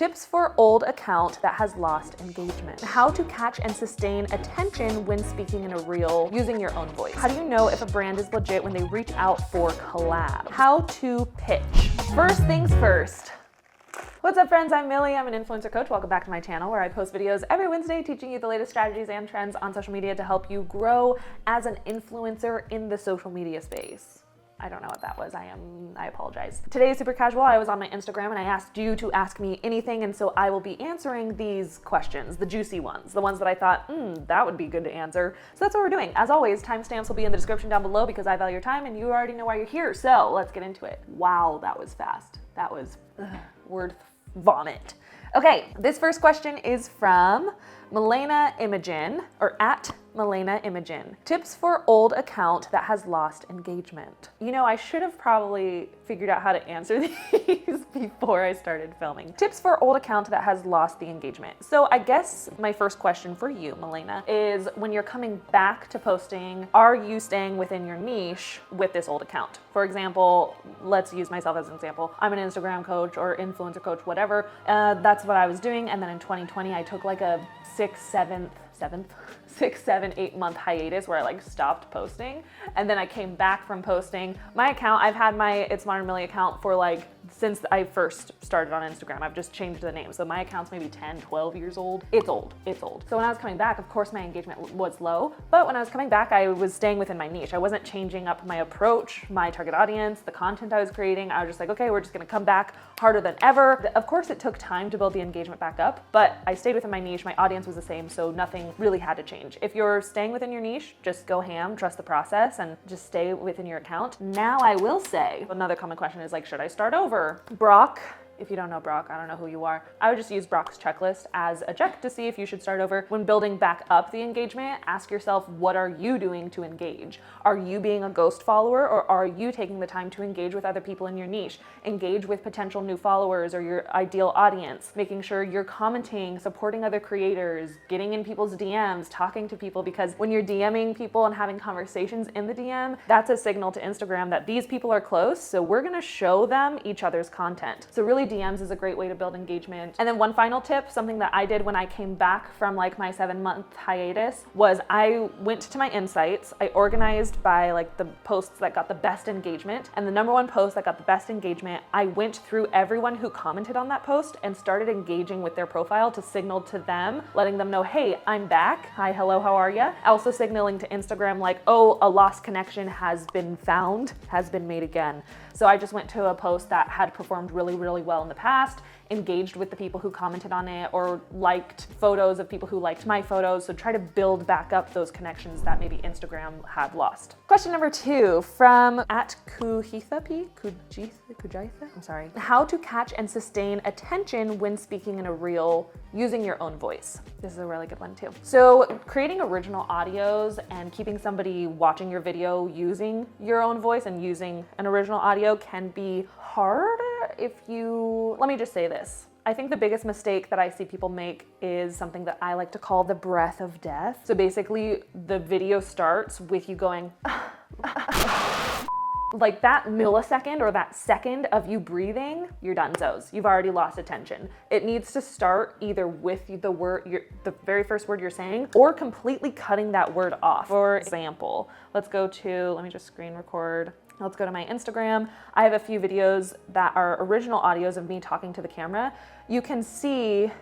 Tips for old account that has lost engagement. How to catch and sustain attention when speaking in a reel using your own voice. How do you know if a brand is legit when they reach out for collab? How to pitch. First things first. What's up, friends? I'm Millie. I'm an influencer coach. Welcome back to my channel where I post videos every Wednesday teaching you the latest strategies and trends on social media to help you grow as an influencer in the social media space. I don't know what that was. I apologize. Today is super casual. I was on my Instagram and I asked you to ask me anything, and so I will be answering these questions, the juicy ones, the ones that I thought, that would be good to answer. So that's what we're doing. As always, timestamps will be in the description down below because I value your time and you already know why you're here. So let's get into it. Wow, that was fast. That was word vomit. Okay, this first question is from Milena Imogen, or at Milena Imogen. Tips for old account that has lost engagement. You know, I should have probably figured out how to answer these before I started filming. Tips for old account that has lost the engagement. So I guess my first question for you, Milena, is when you're coming back to posting, are you staying within your niche with this old account? For example, let's use myself as an example. I'm an Instagram coach or influencer coach, whatever. That's what I was doing. And then in 2020, I took like a 6, 7, 8 month hiatus where I like stopped posting. And then I came back from posting my account. I've had my It's Modern Millie account for like, since I first started on Instagram. I've just changed the name. So my account's maybe 10, 12 years old. It's old. So when I was coming back, of course my engagement was low, but when I was coming back, I was staying within my niche. I wasn't changing up my approach, my target audience, the content I was creating. I was just like, okay, we're just gonna come back harder than ever. Of course it took time to build the engagement back up, but I stayed within my niche. My audience was the same, so nothing really had to change. If you're staying within your niche, just go ham, trust the process, and just stay within your account. Now I will say, another common question is like, should I start over? Brock, if you don't know Brock, I don't know who you are. I would just use Brock's checklist as a check to see if you should start over. When building back up the engagement, ask yourself, what are you doing to engage? Are you being a ghost follower, or are you taking the time to engage with other people in your niche? Engage with potential new followers or your ideal audience, making sure you're commenting, supporting other creators, getting in people's DMs, talking to people, because when you're DMing people and having conversations in the DM, that's a signal to Instagram that these people are close, so we're gonna show them each other's content. So really DMs is a great way to build engagement. And then one final tip, something that I did when I came back from like my 7-month hiatus, was I went to my insights. I organized by like the posts that got the best engagement, and the number one post that got the best engagement, I went through everyone who commented on that post and started engaging with their profile to signal to them, letting them know, hey, I'm back. Hi, hello, how are ya? Also signaling to Instagram like, oh, a lost connection has been found, has been made again. So I just went to a post that had performed really, really well in the past, engaged with the people who commented on it, or liked photos of people who liked my photos. So try to build back up those connections that maybe Instagram had lost. Question number 2 from at Kujitha, I'm sorry. How to catch and sustain attention when speaking in a reel using your own voice. This is a really good one too. So creating original audios and keeping somebody watching your video using your own voice and using an original audio can be hard if you, let me just say this. I think the biggest mistake that I see people make is something that I like to call the breath of death. So basically the video starts with you going, like that millisecond or that second of you breathing, you're donezo's. You've already lost attention. It needs to start either with the word, the very first word you're saying, or completely cutting that word off. For example, let's go to, let me just screen record. Let's go to my Instagram. I have a few videos that are original audios of me talking to the camera. You can see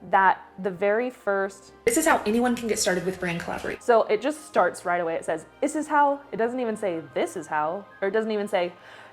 that the very first, this is how anyone can get started with brand collaboration. So it just starts right away. It says, this is how. It doesn't even say this is how, or it doesn't even say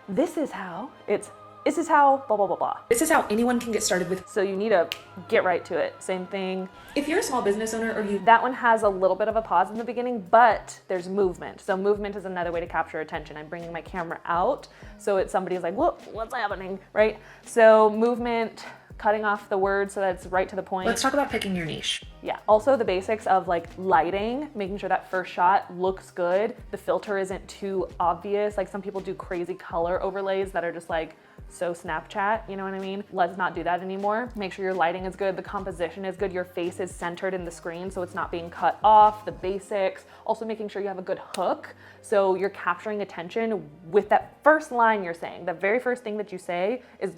this is how. It's this is how, blah, blah, blah, blah. This is how anyone can get started with. So you need to get right to it. Same thing. If you're a small business owner or you, that one has a little bit of a pause in the beginning, but there's movement. So movement is another way to capture attention. I'm bringing my camera out, so it's somebody's like, what's happening, right? So movement, cutting off the word so that it's right to the point. Let's talk about picking your niche. Yeah, also the basics of like lighting, making sure that first shot looks good. The filter isn't too obvious. Like some people do crazy color overlays that are just like, so Snapchat, you know what I mean? Let's not do that anymore. Make sure your lighting is good, the composition is good, your face is centered in the screen so it's not being cut off, the basics. Also making sure you have a good hook so you're capturing attention with that first line you're saying. The very first thing that you say is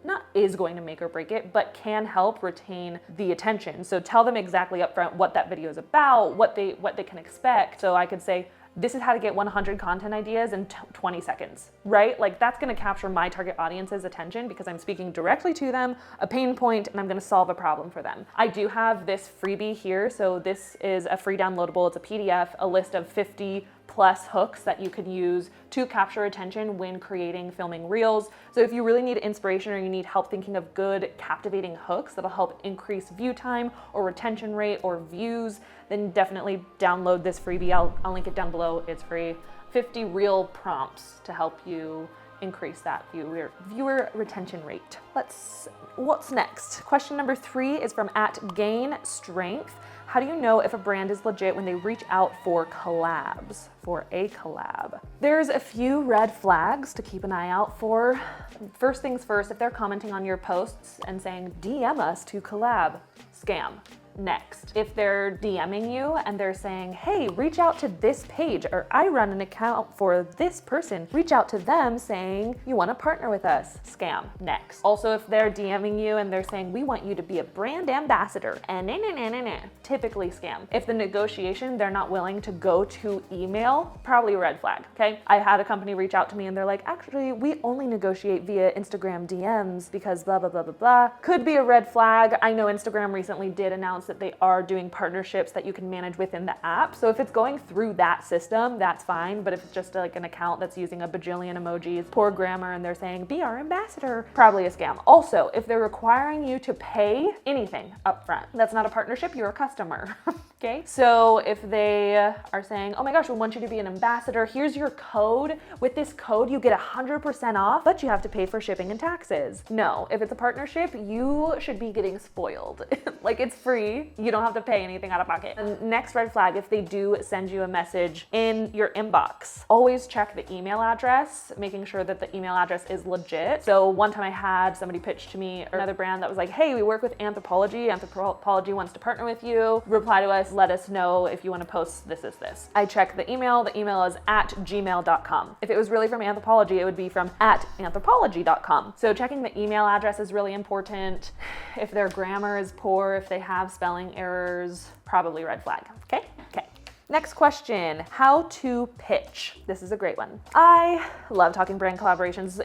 not is going to make or break it, but can help retain the attention. So tell them exactly upfront what that video is about, what they can expect. So I could say, this is how to get 100 content ideas in 20 seconds, right? Like that's gonna capture my target audience's attention because I'm speaking directly to them, a pain point, and I'm gonna solve a problem for them. I do have this freebie here. So this is a free downloadable, it's a PDF, a list of 50 plus hooks that you can use to capture attention when creating, filming reels. So if you really need inspiration or you need help thinking of good, captivating hooks that'll help increase view time or retention rate or views, then definitely download this freebie. I'll link it down below. It's free. 50 reel prompts to help you increase that viewer retention rate. What's next? Question number 3 is from @GainStrength. How do you know if a brand is legit when they reach out for collabs, for a collab? There's a few red flags to keep an eye out for. First things first, if they're commenting on your posts and saying, DM us to collab, scam. Next, if they're DMing you and they're saying, hey, reach out to this page, or I run an account for this person, reach out to them saying you want to partner with us, scam. Next. Also, if they're DMing you and they're saying we want you to be a brand ambassador, and typically scam. If the negotiation, they're not willing to go to email, probably a red flag, okay? I had a company reach out to me and they're like, actually, we only negotiate via Instagram DMs because blah, blah, blah, blah, blah. Could be a red flag. I know Instagram recently did announce that they are doing partnerships that you can manage within the app. So if it's going through that system, that's fine. But if it's just like an account that's using a bajillion emojis, poor grammar, and they're saying, be our ambassador, probably a scam. Also, if they're requiring you to pay anything upfront, that's not a partnership, you're a customer. Okay, so if they are saying, oh my gosh, we want you to be an ambassador, here's your code. With this code, you get 100% off, but you have to pay for shipping and taxes. No, if it's a partnership, you should be getting spoiled. Like it's free, you don't have to pay anything out of pocket. And next red flag, if they do send you a message in your inbox, always check the email address, making sure that the email address is legit. So one time I had somebody pitch to me, or another brand that was like, hey, we work with Anthropology. Anthropology wants to partner with you. Reply to us, let us know if you want to post this is this. I checked the email is @gmail.com. If it was really from Anthropology, it would be from @anthropology.com. So checking the email address is really important. If their grammar is poor, if they have spelling errors, probably red flag, okay? Okay. Next question, how to pitch. This is a great one. I love talking brand collaborations.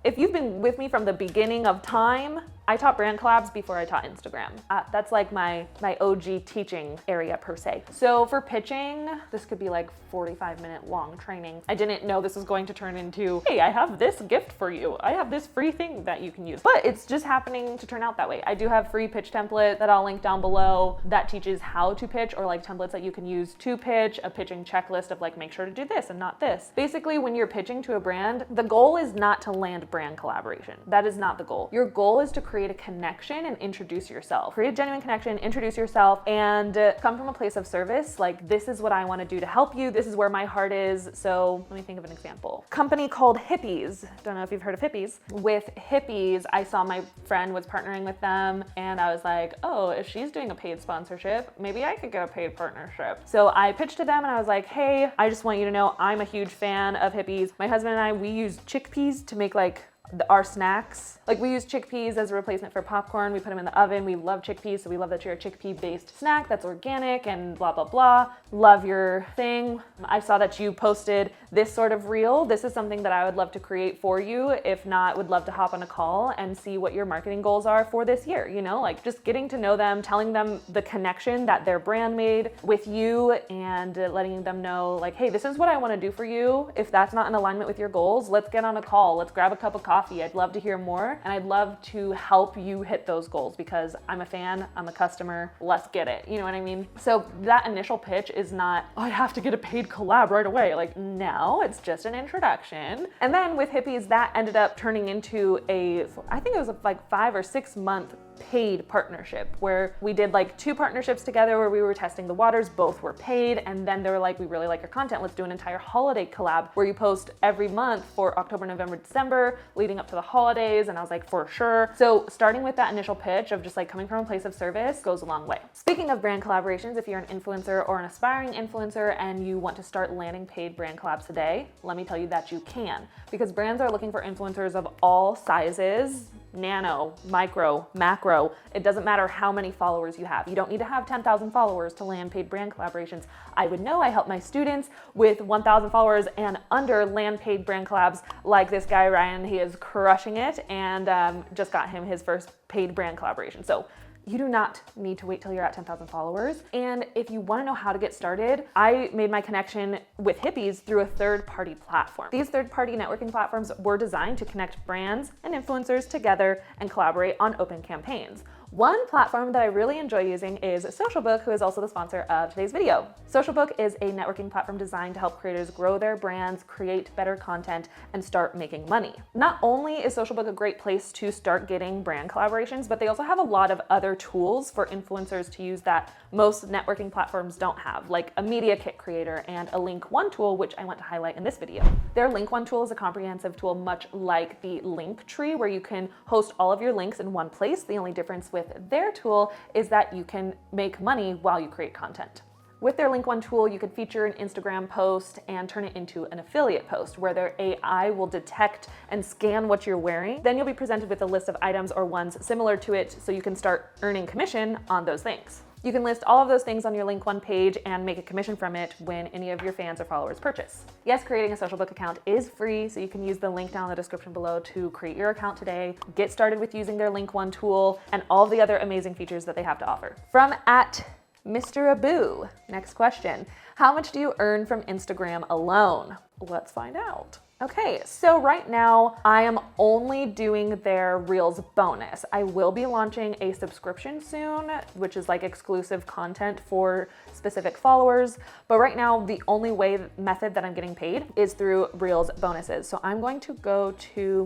If you've been with me from the beginning of time, I taught brand collabs before I taught Instagram. That's like my OG teaching area per se. So for pitching, this could be like 45-minute long training. I didn't know this was going to turn into, hey, I have this gift for you. I have this free thing that you can use. But it's just happening to turn out that way. I do have free pitch template that I'll link down below that teaches how to pitch, or like templates that you can use to pitch, a pitching checklist of like, make sure to do this and not this. Basically, when you're pitching to a brand, the goal is not to land brand collaboration. That is not the goal. Your goal is to create a connection and introduce yourself. Create a genuine connection, introduce yourself, and come from a place of service. Like, this is what I want to do to help you. This is where my heart is. So let me think of an example. Company called Hippies. Don't know if you've heard of Hippies. With Hippies, I saw my friend was partnering with them, and I was like, oh, if she's doing a paid sponsorship, maybe I could get a paid partnership. So I pitched to them and I was like, hey, I just want you to know I'm a huge fan of Hippies. My husband and I, we use chickpeas to make like our snacks. Like, we use chickpeas as a replacement for popcorn. We put them in the oven. We love chickpeas, so we love that you're a chickpea-based snack that's organic and blah, blah, blah. Love your thing. I saw that you posted this sort of reel. This is something that I would love to create for you. If not, would love to hop on a call and see what your marketing goals are for this year. You know, like just getting to know them, telling them the connection that their brand made with you, and letting them know like, hey, this is what I want to do for you. If that's not in alignment with your goals, let's get on a call. Let's grab a cup of coffee. I'd love to hear more, and I'd love to help you hit those goals because I'm a fan, I'm a customer, let's get it. You know what I mean? So that initial pitch is not, oh, I have to get a paid collab right away. Like, no, it's just an introduction. And then with Hippies, that ended up turning into I think it was like 5 or 6 month paid partnership where we did like 2 partnerships together where we were testing the waters. Both were paid, and then they were like, we really like your content, let's do an entire holiday collab where you post every month for October, November, December leading up to the holidays. And I was like, for sure. So starting with that initial pitch of just like coming from a place of service goes a long way. Speaking of brand collaborations, if you're an influencer or an aspiring influencer and you want to start landing paid brand collabs today, let me tell you that you can, because brands are looking for influencers of all sizes, nano, micro, macro. It doesn't matter how many followers you have. You don't need to have 10,000 followers to land paid brand collaborations. I would know. I help my students with 1,000 followers and under land paid brand collabs like this guy, Ryan. He is crushing it, and just got him his first paid brand collaboration. So you do not need to wait till you're at 10,000 followers. And if you want to know how to get started, I made my connection with Hippies through a third-party platform. These third-party networking platforms were designed to connect brands and influencers together and collaborate on open campaigns. One platform that I really enjoy using is SocialBook, who is also the sponsor of today's video. SocialBook is a networking platform designed to help creators grow their brands, create better content, and start making money. Not only is SocialBook a great place to start getting brand collaborations, but they also have a lot of other tools for influencers to use that most networking platforms don't have, like a media kit creator and a link one tool, which I want to highlight in this video. Their link one tool is a comprehensive tool much like the link tree, where you can host all of your links in one place. The only difference with their tool is that you can make money while you create content. With their link one tool, you could feature an Instagram post and turn it into an affiliate post where their AI will detect and scan what you're wearing. Then you'll be presented with a list of items or ones similar to it, so you can start earning commission on those things. You can list all of those things on your link one page and make a commission from it when any of your fans or followers purchase. Yes, creating a SocialBook account is free, so you can use the link down in the description below to create your account today, get started with using their link one tool, and all the other amazing features that they have to offer. From @Mr. Abu, next question. How much do you earn from Instagram alone? Let's find out. Okay, so right now I am only doing their Reels bonus. I will be launching a subscription soon, which is like exclusive content for specific followers. But right now, the only method that I'm getting paid is through Reels bonuses. So I'm going to go to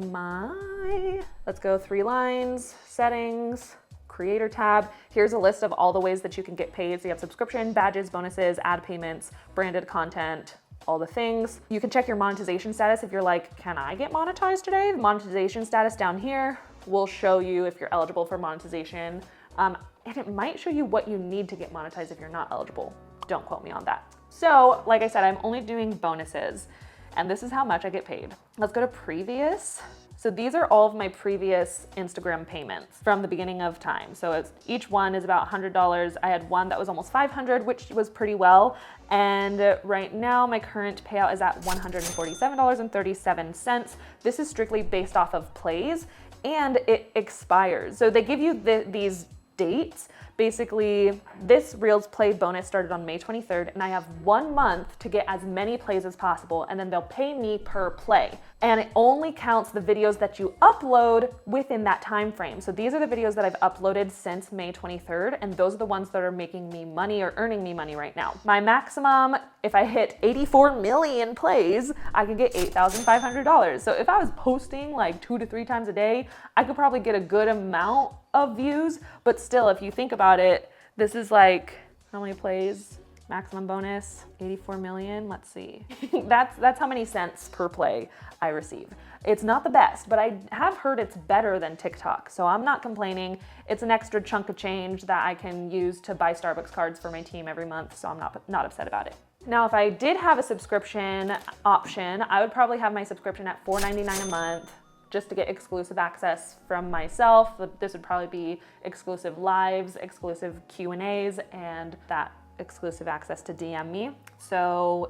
let's go 3 lines, settings, creator tab. Here's a list of all the ways that you can get paid. So you have subscription, badges, bonuses, ad payments, branded content, all the things. You can check your monetization status if you're like, can I get monetized today? The monetization status down here will show you if you're eligible for monetization. And it might show you what you need to get monetized if you're not eligible. Don't quote me on that. So like I said, I'm only doing bonuses, and this is how much I get paid. Let's go to previous. So these are all of my previous Instagram payments from the beginning of time. So each one is about $100. I had one that was almost $500, which was pretty well. And right now my current payout is at $147.37. This is strictly based off of plays, and it expires. So they give you these dates. Basically, this Reels Play bonus started on May 23rd, and I have 1 month to get as many plays as possible, and then they'll pay me per play. And it only counts the videos that you upload within that time frame. So these are the videos that I've uploaded since May 23rd, and those are the ones that are making me money or earning me money right now. My maximum, if I hit 84 million plays, I could get $8,500. So if I was posting like 2 to 3 times a day, I could probably get a good amount of views. But still, if you think about it, this is like, how many plays? Maximum bonus, 84 million. Let's see. That's how many cents per play I receive. It's not the best, but I have heard it's better than TikTok, so I'm not complaining. It's an extra chunk of change that I can use to buy Starbucks cards for my team every month, so I'm not upset about it. Now, if I did have a subscription option, I would probably have my subscription at $4.99 a month, just to get exclusive access from myself. This would probably be exclusive lives, exclusive Q&As, and that exclusive access to DM me. So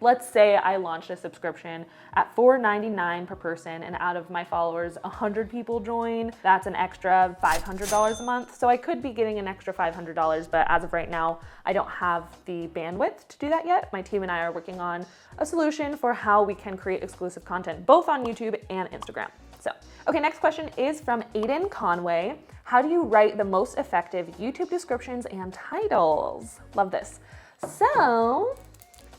let's say I launched a subscription at $4.99 per person, and out of my followers, 100 people join, that's an extra $500 a month. So I could be getting an extra $500, but as of right now, I don't have the bandwidth to do that yet. My team and I are working on a solution for how we can create exclusive content, both on YouTube and Instagram. So, okay, next question is from Aiden Conway. How do you write the most effective YouTube descriptions and titles? Love this. So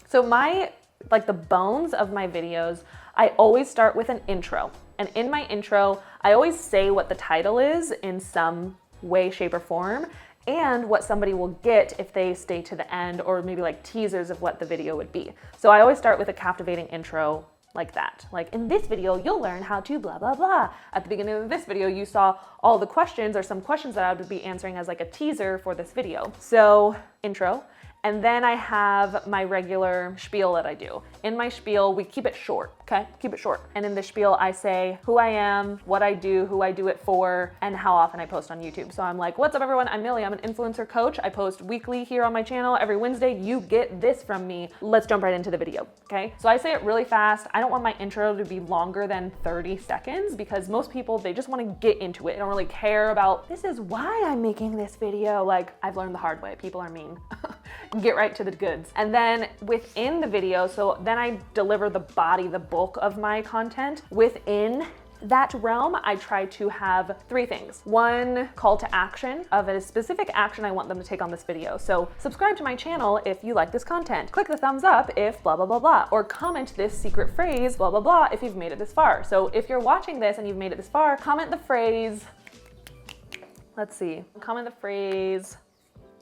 the bones of my videos, I always start with an intro. And in my intro, I always say what the title is in some way, shape, or form, and what somebody will get if they stay to the end, or maybe like teasers of what the video would be. So I always start with a captivating intro like that. Like, in this video, you'll learn how to blah, blah, blah. At the beginning of this video, you saw all the questions or some questions that I would be answering as like a teaser for this video. So intro. And then I have my regular spiel that I do. In my spiel, we keep it short, okay? Keep it short. And in the spiel, I say who I am, what I do, who I do it for, and how often I post on YouTube. So I'm like, what's up everyone? I'm Millie, I'm an influencer coach. I post weekly here on my channel. Every Wednesday, you get this from me. Let's jump right into the video, okay? So I say it really fast. I don't want my intro to be longer than 30 seconds because most people, they just wanna get into it. They don't really care about, this is why I'm making this video. Like, I've learned the hard way. People are mean. Get right to the goods. And then within the video, so then I deliver the body, the bulk of my content. Within that realm, I try to have 3 things. 1 call to action of a specific action I want them to take on this video. So subscribe to my channel if you like this content. Click the thumbs up if blah, blah, blah, blah. Or comment this secret phrase, blah, blah, blah, if you've made it this far. So if you're watching this and you've made it this far, comment the phrase, let's see, comment the phrase,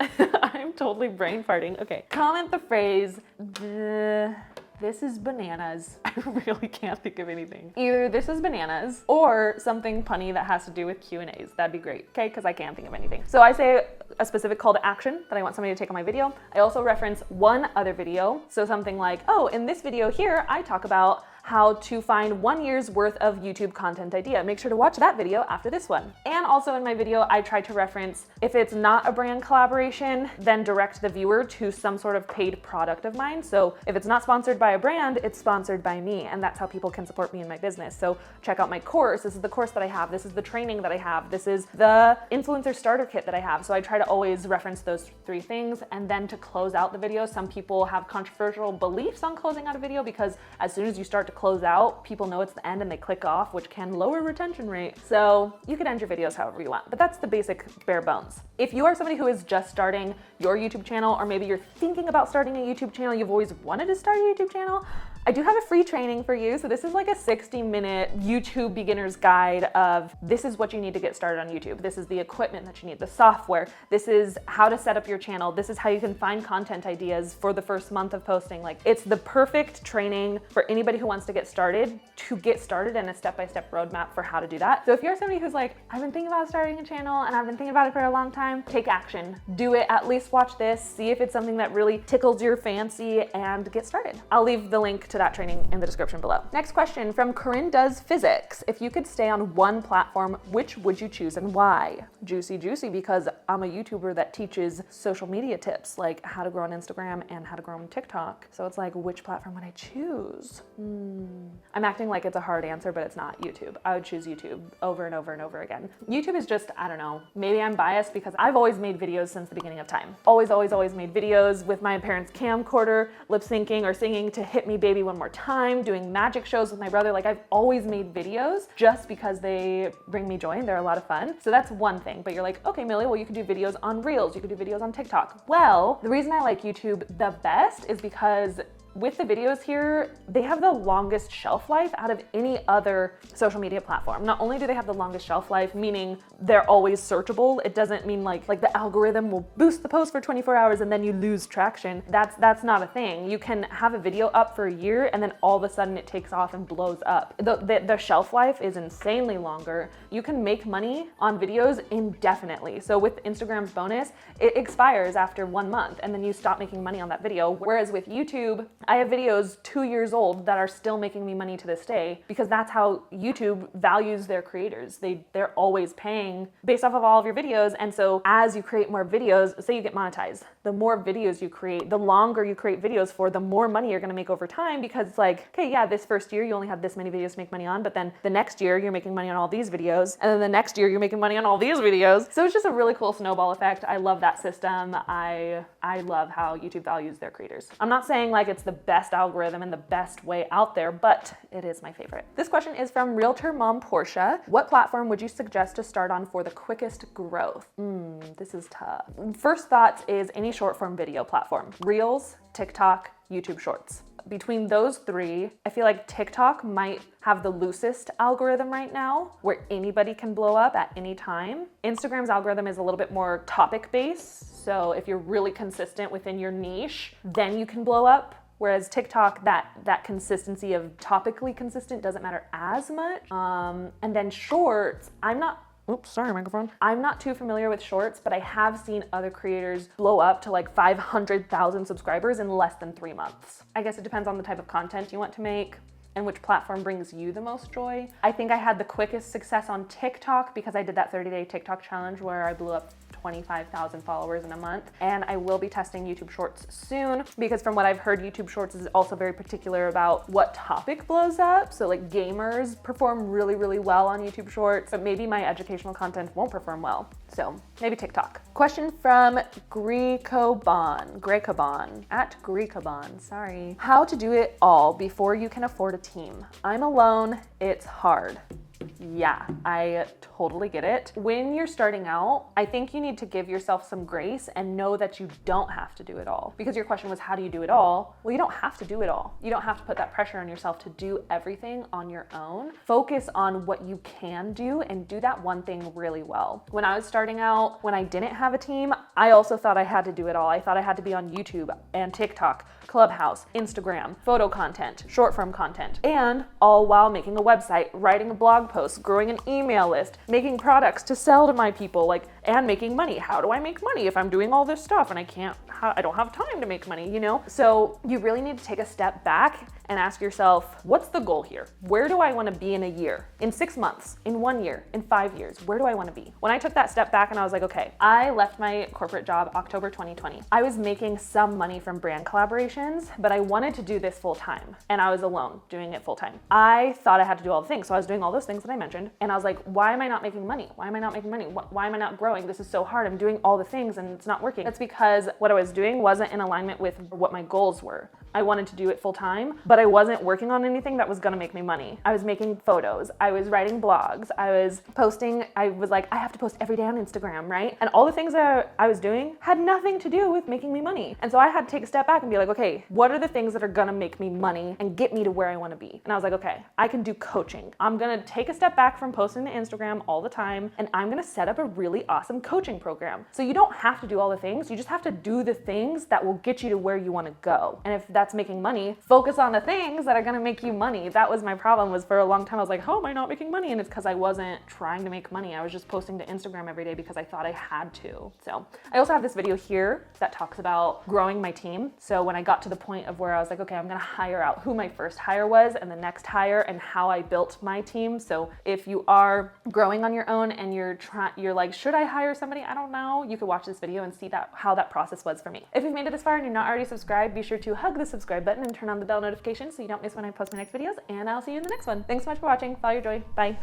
I'm totally brain farting. Okay. Comment the phrase, this is bananas. I really can't think of anything. Either this is bananas or something punny that has to do with Q&As. That'd be great, okay? Because I can't think of anything. So I say a specific call to action that I want somebody to take on my video. I also reference one other video. So something like, oh, in this video here, I talk about how to find 1 year's worth of YouTube content idea. Make sure to watch that video after this one. And also in my video, I try to reference, if it's not a brand collaboration, then direct the viewer to some sort of paid product of mine. So if it's not sponsored by a brand, it's sponsored by me. And that's how people can support me in my business. So check out my course. This is the course that I have. This is the training that I have. This is the influencer starter kit that I have. So I try to always reference those 3 things. And then to close out the video, some people have controversial beliefs on closing out a video because as soon as you start to close out, people know it's the end and they click off, which can lower retention rate. So you can end your videos however you want, but that's the basic bare bones. If you are somebody who is just starting your YouTube channel, or maybe you're thinking about starting a YouTube channel, you've always wanted to start a YouTube channel, I do have a free training for you. So this is like a 60-minute YouTube beginner's guide of this is what you need to get started on YouTube. This is the equipment that you need, the software. This is how to set up your channel. This is how you can find content ideas for the first month of posting. Like, it's the perfect training for anybody who wants to get started and a step-by-step roadmap for how to do that. So if you're somebody who's like, I've been thinking about starting a channel and I've been thinking about it for a long time, take action. Do it. At least watch this. See if it's something that really tickles your fancy and get started. I'll leave the link to that training in the description below. Next question from Corinne Does Physics. If you could stay on one platform, which would you choose and why? Juicy, juicy, because I'm a YouTuber that teaches social media tips, like how to grow on Instagram and how to grow on TikTok. So it's like, which platform would I choose? I'm acting like it's a hard answer, but it's not. YouTube. I would choose YouTube over and over and over again. YouTube is just, I don't know, maybe I'm biased because I've always made videos since the beginning of time. Always made videos with my parents' camcorder, lip syncing or singing to Hit Me Baby One More Time, doing magic shows with my brother. Like, I've always made videos just because they bring me joy and they're a lot of fun. So that's one thing. But you're like, okay, Millie, well, you could do videos on Reels. You could do videos on TikTok. Well, the reason I like YouTube the best is because with the videos here, they have the longest shelf life out of any other social media platform. Not only do they have the longest shelf life, meaning they're always searchable. It doesn't mean like the algorithm will boost the post for 24 hours and then you lose traction. That's not a thing. You can have a video up for a year and then all of a sudden it takes off and blows up. The shelf life is insanely longer. You can make money on videos indefinitely. So with Instagram's bonus, it expires after 1 month and then you stop making money on that video. Whereas with YouTube, I have videos 2 years old that are still making me money to this day because that's how YouTube values their creators. They're always paying based off of all of your videos. And so as you create more videos, say you get monetized, the more videos you create, the longer you create videos for, the more money you're gonna make over time because it's like, okay, yeah, this first year you only have this many videos to make money on, but then the next year you're making money on all these videos, and then the next year you're making money on all these videos. So it's just a really cool snowball effect. I love that system. I love how YouTube values their creators. I'm not saying like it's the best algorithm and the best way out there, but it is my favorite. This question is from Realtor Mom Portia. What platform would you suggest to start on for the quickest growth? This is tough. First thoughts is any short form video platform. Reels, TikTok, YouTube Shorts. Between those 3, I feel like TikTok might have the loosest algorithm right now where anybody can blow up at any time. Instagram's algorithm is a little bit more topic based. So if you're really consistent within your niche, then you can blow up. Whereas TikTok, that consistency of topically consistent doesn't matter as much. And then Shorts, I'm not Oops, sorry, microphone. I'm not too familiar with shorts, but I have seen other creators blow up to like 500,000 subscribers in less than 3 months. I guess it depends on the type of content you want to make and which platform brings you the most joy. I think I had the quickest success on TikTok because I did that 30-day TikTok challenge where I blew up 25,000 followers in a month. And I will be testing YouTube Shorts soon because from what I've heard, YouTube Shorts is also very particular about what topic blows up. So like gamers perform really, really well on YouTube Shorts, but maybe my educational content won't perform well. So maybe TikTok. Question from Greekobon, sorry. How to do it all before you can afford a team? I'm alone, it's hard. Yeah, I totally get it. When you're starting out, I think you need to give yourself some grace and know that you don't have to do it all. Because your question was, how do you do it all? Well, you don't have to do it all. You don't have to put that pressure on yourself to do everything on your own. Focus on what you can do and do that one thing really well. When I was starting out, when I didn't have a team, I also thought I had to do it all. I thought I had to be on YouTube and TikTok, Clubhouse, Instagram, photo content, short form content, and all while making a website, writing a blog post, growing an email list, making products to sell to my people, and making money. How do I make money if I'm doing all this stuff and I don't have time to make money, you know? So you really need to take a step back and ask yourself, what's the goal here? Where do I want to be in a year? In 6 months? In 1 year? In 5 years? Where do I want to be? When I took that step back and I was like, okay, I left my corporate job October 2020. I was making some money from brand collaborations, but I wanted to do this full time and I was alone doing it full time. I thought I had to do all the things. So I was doing all those things that I mentioned and I was like, why am I not making money? Why am I not making money? Why am I not growing? This is so hard. I'm doing all the things and it's not working. That's because what I was doing wasn't in alignment with what my goals were. I wanted to do it full time, but I wasn't working on anything that was gonna make me money. I was making photos, I was writing blogs, I was posting, I was like, I have to post every day on Instagram, right? And all the things that I was doing had nothing to do with making me money. And so I had to take a step back and be like, okay, what are the things that are gonna make me money and get me to where I wanna be? And I was like, okay, I can do coaching. I'm gonna take a step back from posting to Instagram all the time and I'm gonna set up a really awesome coaching program. So you don't have to do all the things, you just have to do the things that will get you to where you wanna go. And if that's making money, focus on the things that are gonna make you money. That was my problem, was for a long time I was like, how am I not making money? And it's because I wasn't trying to make money. I was just posting to Instagram every day because I thought I had to. So I also have this video here that talks about growing my team. So when I got to the point of where I was like, okay, I'm gonna hire out who my first hire was and the next hire and how I built my team. So if you are growing on your own and you're like, should I hire somebody? I don't know. You could watch this video and see how that process was for me. If you've made it this far and you're not already subscribed, be sure to hug the subscribe button and turn on the bell notification so you don't miss when I post my next videos, and I'll see you in the next one. Thanks so much for watching. Follow your joy. Bye.